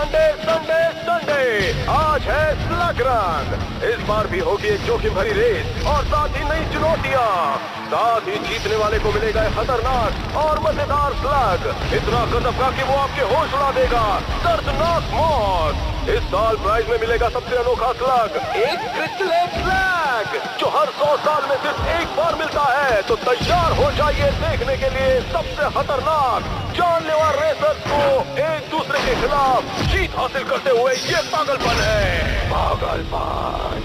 Sunday Sunday Sunday आज है slug run. इस बार भी होगी एक जोखिम भरी रेस और साथ ही नई चुनौतियां। साथ ही जीतने वाले को मिलेगा खतरनाक और मजेदार स्लग, इतना गजब कि वो आपके होश उड़ा देगा। दर्दनाक मौत। इस साल प्राइज में मिलेगा सबसे अनोखा स्लग, एक क्रिस्टल स्लग जो हर 100 साल में सिर्फ एक बार मिलता है। तो तैयार हो जाइए देखने के लिए सबसे खतरनाक जानलेवा रेसर्स को एक दूसरे के खिलाफ जीत हासिल करते हुए। ये पागलपन है, पागलपन।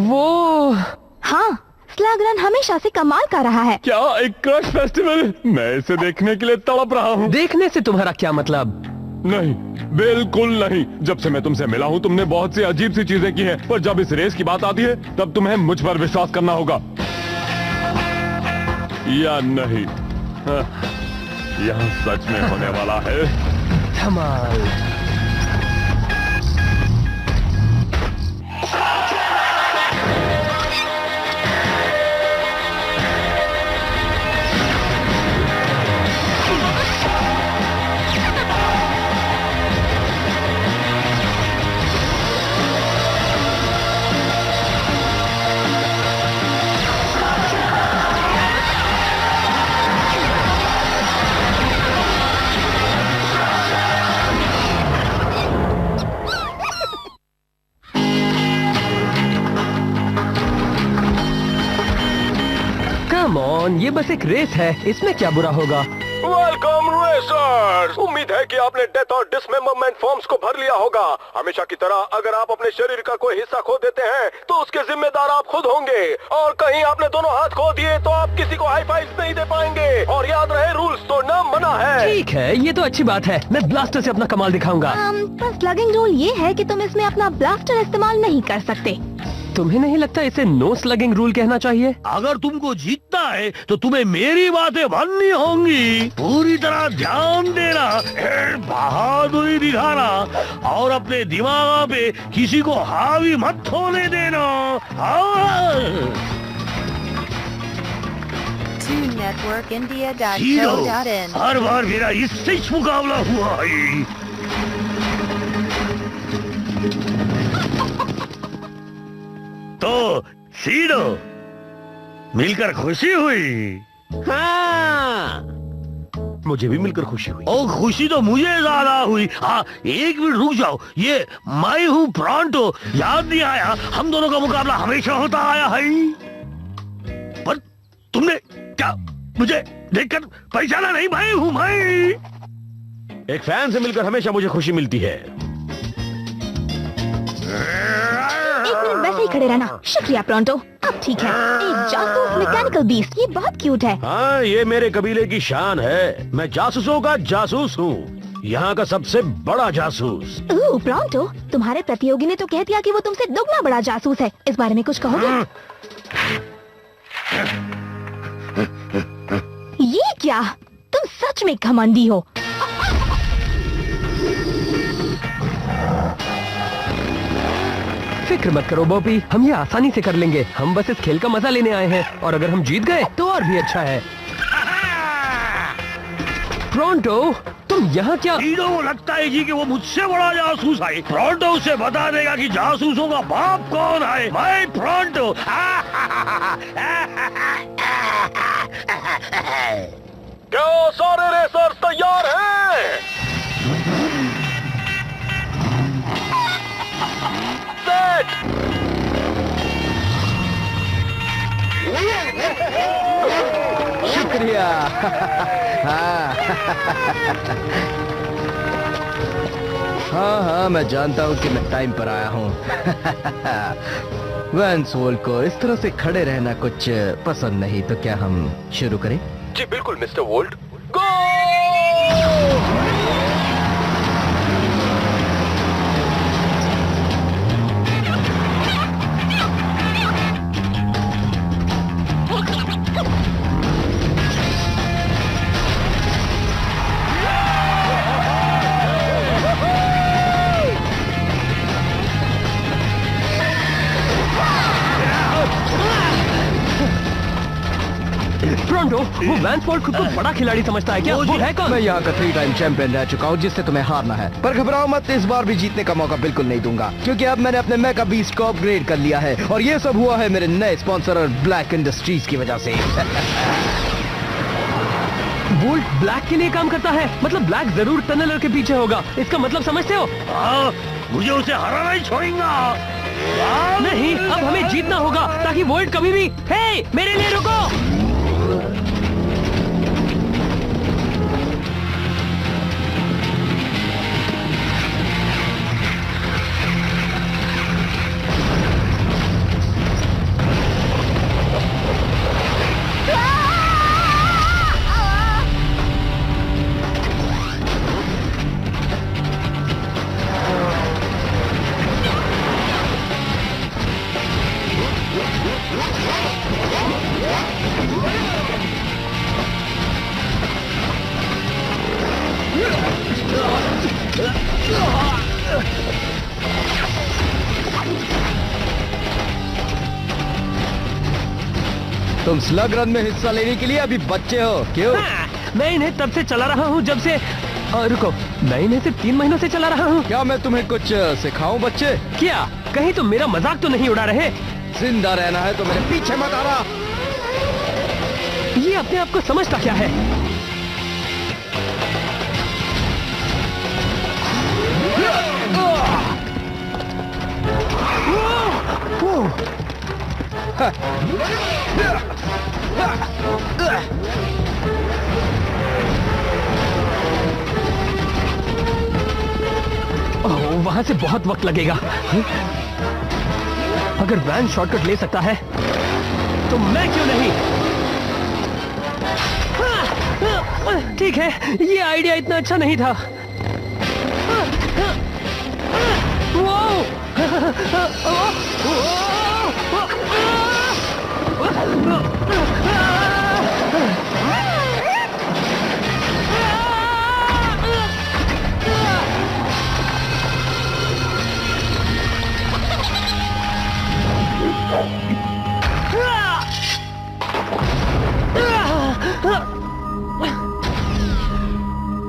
वो हाँ, स्लग रन हमेशा से कमाल का रहा है। क्या एक क्रश फेस्टिवल? मैं इसे देखने के लिए तड़प रहा हूँ। देखने से तुम्हारा क्या मतलब? नहीं, बिल्कुल नहीं। जब से मैं तुमसे मिला हूँ तुमने बहुत सी अजीब सी चीजें की हैं, पर जब इस रेस की बात आती है तब तुम्हें मुझ पर विश्वास करना होगा या नहीं। यहाँ सच में होने वाला है धमाल। ये बस एक रेस है, इसमें क्या बुरा होगा? Welcome racers. उम्मीद है कि आपने डेथ और डिसमेंबरमेंट फॉर्म्स को भर लिया होगा। हमेशा की तरह अगर आप अपने शरीर का कोई हिस्सा खो देते हैं तो उसके जिम्मेदार आप खुद होंगे, और कहीं आपने दोनों हाथ खो दिए तो आप किसी को हाई फाइव नहीं दे पाएंगे। और याद रहे, रूल्स तोड़ना मना है। ठीक है, ये तो अच्छी बात है। मैं ब्लास्टर से अपना कमाल दिखाऊंगा। पर स्लगिंग रूल ये है कि तुम इसमें अपना ब्लास्टर इस्तेमाल नहीं कर सकते। तुम्हें नहीं लगता इसे नो स्लगिंग रूल कहना चाहिए? अगर तुमको जीतना है तो तुम्हें मेरी बातें माननी होंगी। पूरी तरह ध्यान देना, बहादुरी दिखाना और अपने दिमाग पे किसी को हावी मत होने देना। हर बार मेरा इससे मुकाबला हुआ है। तो सीडो, मिलकर खुशी हुई। हाँ, मुझे भी मिलकर खुशी हुई। और खुशी तो मुझे ज्यादा हुई। हाँ, एक मिनट रुक जाओ। ये मैं हूँ प्रॉन्टो, याद नहीं आया? हम दोनों का मुकाबला हमेशा होता आया है। पर तुमने क्या मुझे देखकर पहचाना नहीं? मैं हूँ मैं। एक फैन से मिलकर हमेशा मुझे खुशी मिलती है। वैसे ही खड़े रहना। शुक्रिया प्रॉन्टो, अब ठीक है। एक जासूस मैकेनिकल बीस्ट, ये बहुत क्यूट है। हाँ, ये मेरे कबीले की शान है। मैं जासूसों का जासूस हूँ, यहाँ का सबसे बड़ा जासूस। ओह प्रॉन्टो, तुम्हारे प्रतियोगी ने तो कह दिया कि वो तुमसे दुगना बड़ा जासूस है। इस बारे में कुछ कहोगे? ये क्या? तुम सच में घमंडी हो। फिक्र मत करो बॉबी, हम ये आसानी से कर लेंगे। हम बस इस खेल का मजा लेने आए हैं, और अगर हम जीत गए तो और भी अच्छा है। प्रॉन्टो, तुम यहाँ क्या? सीडो, लगता है जी कि वो मुझसे बड़ा जासूस है। प्रॉन्टो उसे बता देगा कि जासूसों का बाप कौन है। मैं प्रॉन्टो। क्या सारे रेसर्स तैयार हैं? शुक्रिया। हाँ, मैं जानता हूँ कि मैं टाइम पर आया हूँ। वैंस वोल्ट को इस तरह से खड़े रहना कुछ पसंद नहीं, तो क्या हम शुरू करें? जी बिल्कुल मिस्टर वोल्ट। गो! ब्रॉन्टो, वो वैंसफोर्ड खुद को बड़ा खिलाड़ी समझता है क्या? वो है कौन? मैं यहाँ का 3 टाइम चैंपियन रह चुका हूँ, जिससे तुम्हें हारना है। पर घबराओ मत, इस बार भी जीतने का मौका बिल्कुल नहीं दूंगा, क्योंकि अब मैंने अपने मेगा बीस्ट को अपग्रेड कर लिया है, और ये सब हुआ है मेरे नए स्पॉन्सर ब्लैक इंडस्ट्रीज की वजह से। बोल्ट ब्लैक के लिए काम करता है, मतलब ब्लैक जरूर टनलर के पीछे होगा, इसका मतलब समझते हो? मुझे उसे हराना ही छोड़ेगा। नहीं, अब हमें जीतना होगा ताकि वोल्ट कभी भी। हे, मेरे लिए रुको। तुम स्लग रन में हिस्सा लेने के लिए अभी बच्चे हो, क्यों? हाँ, मैं इन्हें तब से चला रहा हूँ जब से रुको, मैं इन्हें सिर्फ 3 महीनों से चला रहा हूँ। क्या मैं तुम्हें कुछ सिखाऊं बच्चे? क्या कहीं तुम मेरा मजाक तो नहीं उड़ा रहे? जिंदा रहना है तो मेरे पीछे मत आना। ये अपने आप को समझता क्या है? वहां से बहुत वक्त लगेगा। अगर वैन शॉर्टकट ले सकता है तो मैं क्यों नहीं? ठीक है, ये आइडिया इतना अच्छा नहीं था।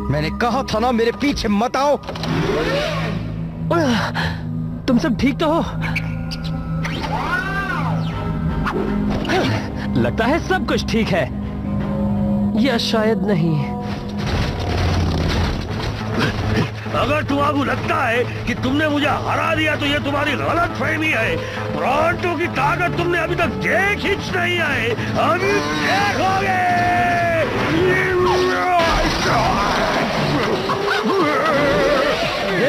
मैंने कहा था ना, मेरे पीछे मत आओ। तुम सब ठीक तो हो? लगता है सब कुछ ठीक है, या शायद नहीं। अगर तुम्हारा लगता है कि तुमने मुझे हरा दिया तो ये तुम्हारी गलत फहमी है। ब्रॉन्टो की ताकत तुमने अभी तक देख ही नहीं है, अभी देखोगे।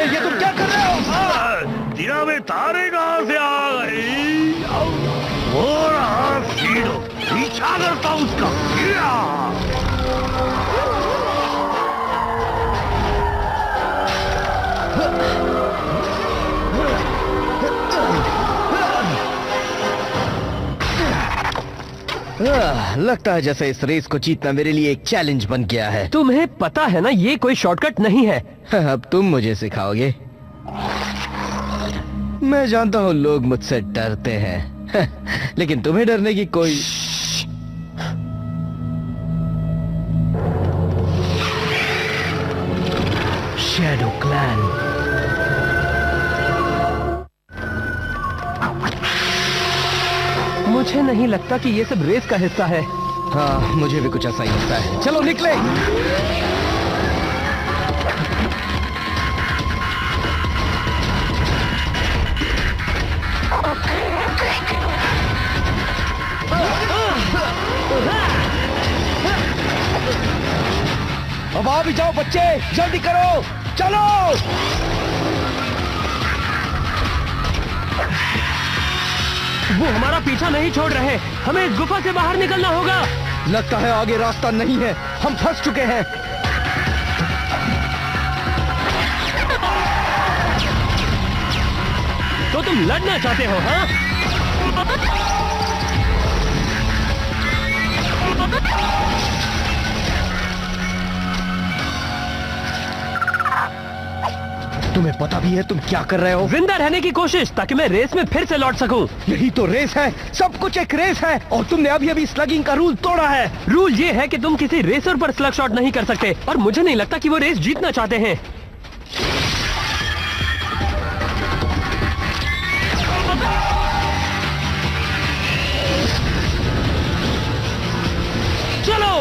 ये तुम क्या कर रहे हो? दिना में तारे कहां से आ गई? वो रहा सीडो, पीछा करता उसका। लगता है जैसे इस रेस को जीतना मेरे लिए एक चैलेंज बन गया है। तुम्हें पता है ना, ये कोई शॉर्टकट नहीं है। अब तुम मुझे सिखाओगे? मैं जानता हूँ लोग मुझसे डरते हैं, लेकिन तुम्हें डरने की कोई। Shadow clan. मुझे नहीं लगता कि ये सब रेस का हिस्सा है। हाँ, मुझे भी कुछ ऐसा ही लगता है। चलो निकले। अब आ भी जाओ बच्चे, जल्दी करो, चलो। वो हमारा पीछा नहीं छोड़ रहे, हमें इस गुफा से बाहर निकलना होगा। लगता है आगे रास्ता नहीं है, हम फंस चुके हैं। तो तुम लड़ना चाहते हो, हाँ? तुम्हें पता भी है तुम क्या कर रहे हो? जिंदा रहने की कोशिश, ताकि मैं रेस में फिर से लौट सकूं। यही तो रेस है, सब कुछ एक रेस है, और तुमने अभी अभी स्लगिंग का रूल तोड़ा है। रूल ये है कि तुम किसी रेसर पर स्लग शॉट नहीं कर सकते, और मुझे नहीं लगता कि वो रेस जीतना चाहते हैं। चलो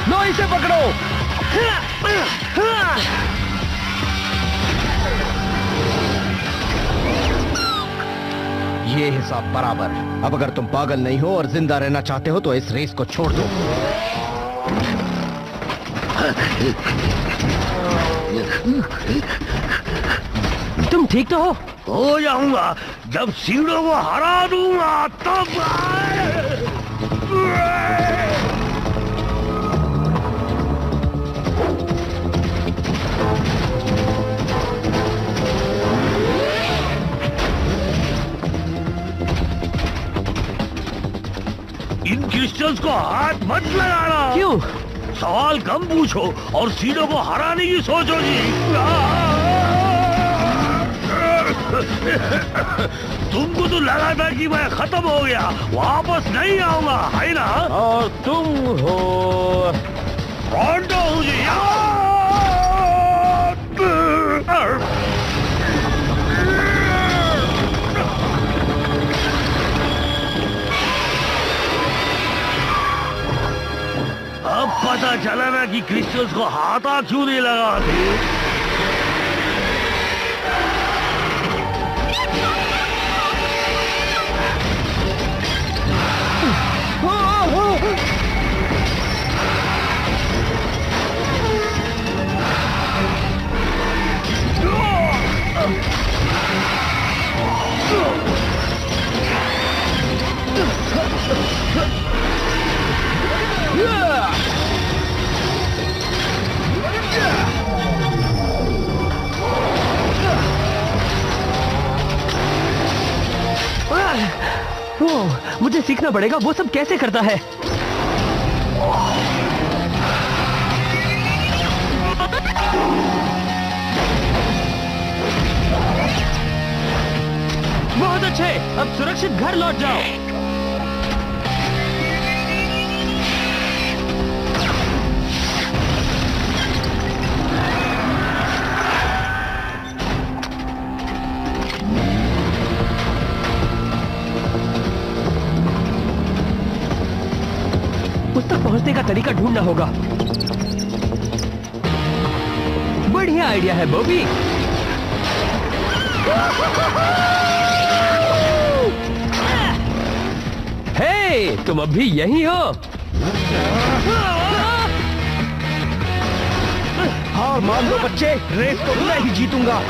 लो इसे पकड़ो। ये हिसाब बराबर। अब अगर तुम पागल नहीं हो और जिंदा रहना चाहते हो तो इस रेस को छोड़ दो। तुम ठीक तो हो जाऊंगा जब सीढ़ों को हरा दूंगा तब। इन क्रिस्टल्स को हाथ मत लगाना। क्यों? सवाल कम पूछो और सीढ़ों को हराने की सोचो जी। तुमको तो लगा था कि मैं खत्म हो गया, वापस नहीं आऊंगा, है ना? और तुम हो प्रोंटो हूँ जी। अब पता चला ना कि क्रिस्टल्स को हाथा क्यों नहीं लगाते। मुझे सीखना पड़ेगा वो सब कैसे करता है। बहुत अच्छे, अब सुरक्षित घर लौट जाओ। उस तक पहुंचने का तरीका ढूंढना होगा। बढ़िया आइडिया है बॉबी। हे, तुम अब भी यहीं हो? हार मान लो बच्चे, रेस तो मैं ही जीतूंगा।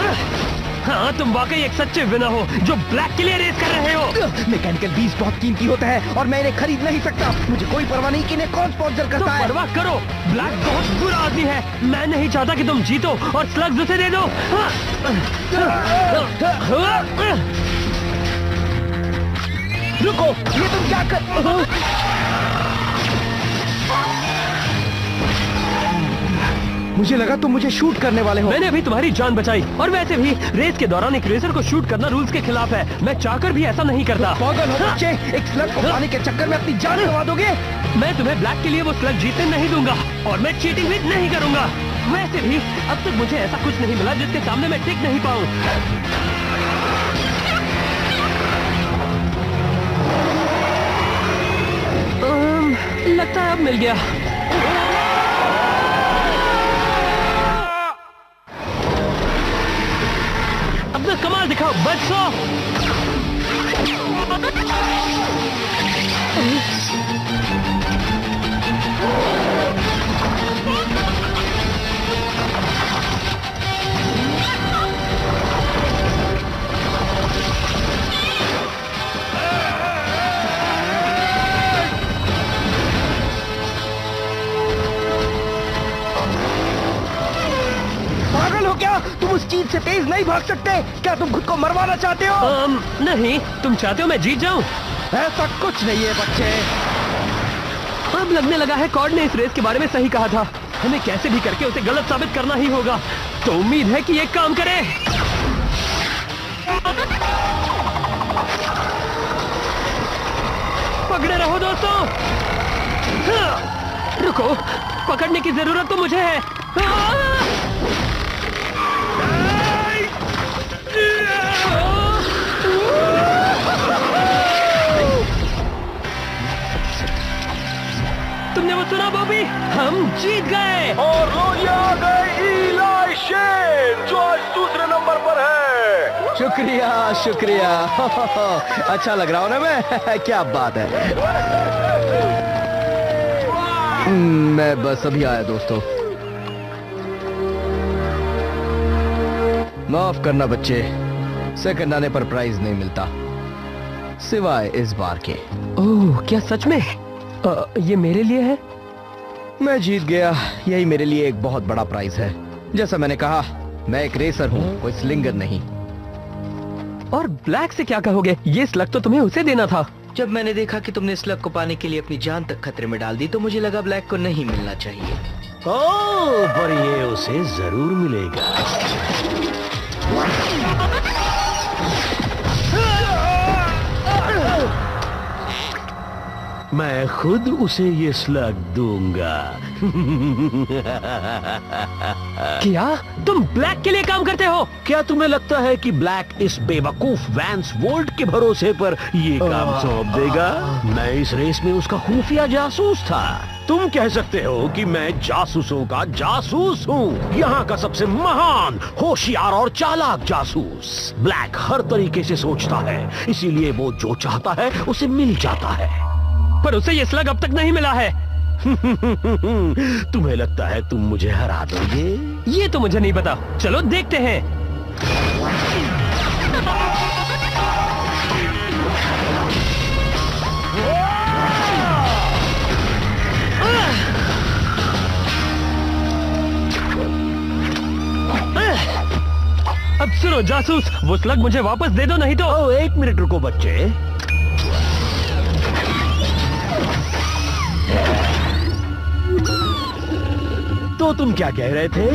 हाँ, तुम वाकई एक सच्चे विनर हो जो ब्लैक के लिए रेस कर रहे हो। मैकेनिकल बीस्ट बहुत कीमती होता है और मैं इन्हें खरीद नहीं सकता। मुझे कोई परवाह नहीं कि इन्हें कौन स्पॉन्सर करता है। परवाह करो, ब्लैक बहुत बुरा आदमी है। मैं नहीं चाहता कि तुम जीतो और स्लग्स उसे दे दो। रुको, ये तुम क्या कर? मुझे लगा तुम मुझे शूट करने वाले हो। मैंने अभी तुम्हारी जान बचाई, और वैसे भी रेस के दौरान एक रेसर को शूट करना रूल्स के खिलाफ है। मैं चाहकर भी ऐसा नहीं करता। पागल हो बच्चे, एक स्लग को पाने के चक्कर में अपनी जान गंवा दोगे। मैं तुम्हें ब्लैक के लिए वो स्लग जीतने नहीं दूंगा, और मैं चीटिंग भी नहीं करूंगा। वैसे भी अब तक मुझे ऐसा कुछ नहीं मिला जिसके सामने मैं टिक नहीं पाऊं। लगता है अब मिल गया। अपना कमाल दिखाओ बच्चों। पागल हो क्या? तुम उस चीज से तेज प्लीज नहीं भाग सकते? क्या तुम खुद को मरवाना चाहते हो? नहीं, तुम चाहते हो मैं जीत जाऊं? ऐसा कुछ नहीं है बच्चे। अब लगने लगा है कॉर्ड ने इस रेस के बारे में सही कहा था। हमें कैसे भी करके उसे गलत साबित करना ही होगा। तो उम्मीद है कि ये काम करे। पकड़े रहो दोस्तों। रुको, पकड़ने की जरूरत तो मुझे है। तुमने वो सुना बॉबी? हम जीत गए। और लो आ गए इलाई शेन, जो आज दूसरे नंबर पर है। शुक्रिया शुक्रिया। अच्छा लग रहा हूँ ना मैं? क्या बात है। मैं बस अभी आया दोस्तों। माफ करना बच्चे, सेकंड आने पर प्राइज नहीं मिलता, सिवाय इस बार के। ओह, क्या सच में? ये मेरे लिए है? मैं जीत गया, यही मेरे लिए एक बहुत बड़ा प्राइज है। जैसा मैंने कहा, मैं एक रेसर हूँ, कोई स्लिंगर नहीं। और ब्लैक से क्या कहोगे? ये स्लग तो तुम्हें उसे देना था। जब मैंने देखा कि तुमने स्लग को पाने के लिए अपनी जान तक खतरे में डाल दी, तो मुझे लगा ब्लैक को नहीं मिलना चाहिए। ओह, पर ये उसे जरूर मिलेगा। मैं खुद उसे ये स्लग दूंगा। क्या तुम ब्लैक के लिए काम करते हो? क्या तुम्हें लगता है कि ब्लैक इस बेवकूफ वैंस वोल्ट के भरोसे पर ये काम सौंप देगा? मैं इस रेस में उसका खुफिया जासूस था। तुम कह सकते हो कि मैं जासूसों का जासूस हूँ, यहाँ का सबसे महान, होशियार और चालाक जासूस। ब्लैक हर तरीके से सोचता है, इसीलिए वो जो चाहता है उसे मिल जाता है। पर उसे ये स्लग अब तक नहीं मिला है। तुम्हें लगता है तुम मुझे हरा दोगे? ये तो मुझे नहीं पता। चलो देखते हैं। अब सुनो जासूस, वो स्लग मुझे वापस दे दो, नहीं तो। एक मिनट रुको बच्चे। तो तुम क्या कह रहे थे?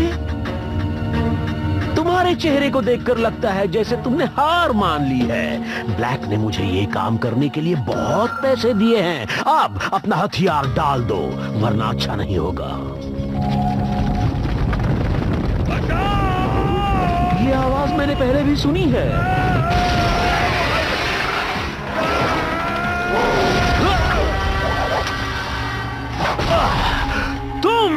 तुम्हारे चेहरे को देखकर लगता है जैसे तुमने हार मान ली है। ब्लैक ने मुझे ये काम करने के लिए बहुत पैसे दिए हैं। अब अपना हथियार डाल दो, वरना अच्छा नहीं होगा। ये आवाज मैंने पहले भी सुनी है। तुम?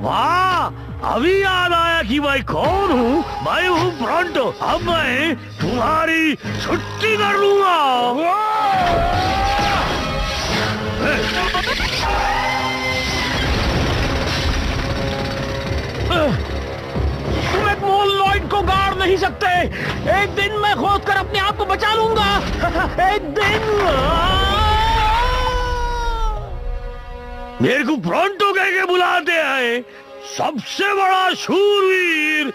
वाह, अभी याद आया कि मैं कौन हूँ। मैं हूँ ब्रॉन्टो। अब मैं तुम्हारी छुट्टी कर लूंगा। तुम एक मोल लॉयड को गाड़ नहीं सकते। एक दिन मैं खोद कर अपने आप को बचा लूंगा। एक दिन। मेरे को ब्रॉन्टो कह के बुलाते हैं, सबसे बड़ा शूरवीर।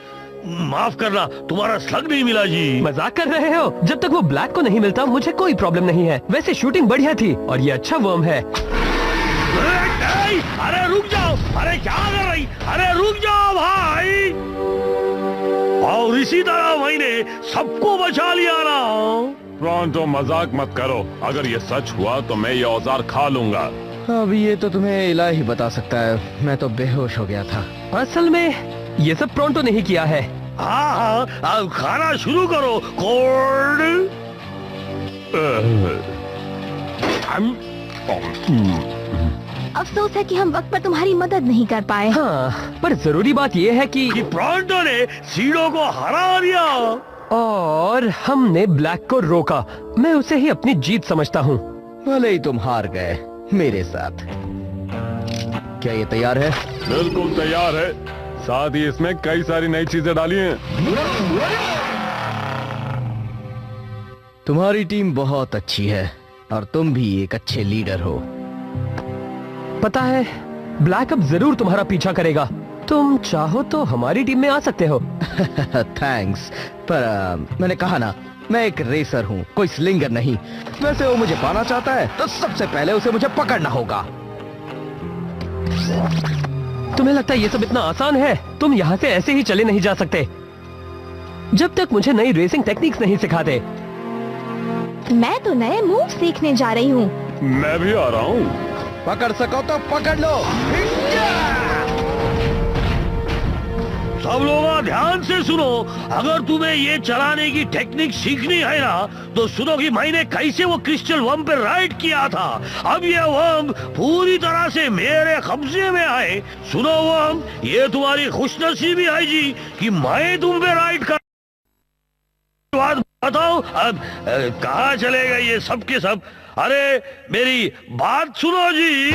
माफ करना, तुम्हारा स्लग नहीं मिला जी। मजाक कर रहे हो? जब तक वो ब्लैक को नहीं मिलता मुझे कोई प्रॉब्लम नहीं है। वैसे शूटिंग बढ़िया थी और ये अच्छा वर्म है। अरे रुक जाओ। अरे क्या कर रही? अरे रुक जाओ भाई। और इसी तरह मैंने सबको बचा लिया ना। ब्रॉन्टो, मजाक मत करो। अगर ये सच हुआ तो मैं ये औजार खा लूंगा। अब ये तो तुम्हें इलाही बता सकता है, मैं तो बेहोश हो गया था। असल में ये सब ब्रॉन्टो नहीं किया है। हाँ, अब खाना शुरू करो। कॉर्ड। अफसोस है कि हम वक्त पर तुम्हारी मदद नहीं कर पाए। हाँ, पर जरूरी बात ये है कि ब्रॉन्टो ने सीडो को हरा दिया और हमने ब्लैक को रोका। मैं उसे ही अपनी जीत समझता हूँ। भले ही तुम हार गए मेरे साथ। क्या ये तैयार है? बिल्कुल तैयार है। साथ ही इसमें कई सारी नई चीजें डाली हैं। तुम्हारी टीम बहुत अच्छी है और तुम भी एक अच्छे लीडर हो। पता है, ब्लैक अब जरूर तुम्हारा पीछा करेगा। तुम चाहो तो हमारी टीम में आ सकते हो। थैंक्स, पर मैंने कहा ना, मैं एक रेसर हूँ, कोई स्लिंगर नहीं। वैसे वो मुझे पाना चाहता है तो सबसे पहले उसे मुझे पकड़ना होगा। तुम्हें लगता है ये सब इतना आसान है? तुम यहाँ से ऐसे ही चले नहीं जा सकते जब तक मुझे नई रेसिंग टेक्निक्स नहीं सिखाते। मैं तो नए मूव सीखने जा रही हूँ। मैं भी आ रहा हूँ। पकड़ सको तो पकड़ लो। सब लोग ध्यान से सुनो, अगर तुम्हें ये चलाने की टेक्निक सीखनी है ना, तो सुनो कि मैंने कैसे वो क्रिस्टल वर्म पे राइड किया था। अब ये वर्म पूरी तरह से मेरे कब्जे में आए। सुनो वर्म, ये तुम्हारी खुशनसीबी है जी कि मैं तुम पे राइड कर। बात बताओ, अब कहाँ चले गए ये सब के सब? अरे मेरी बात सुनो जी।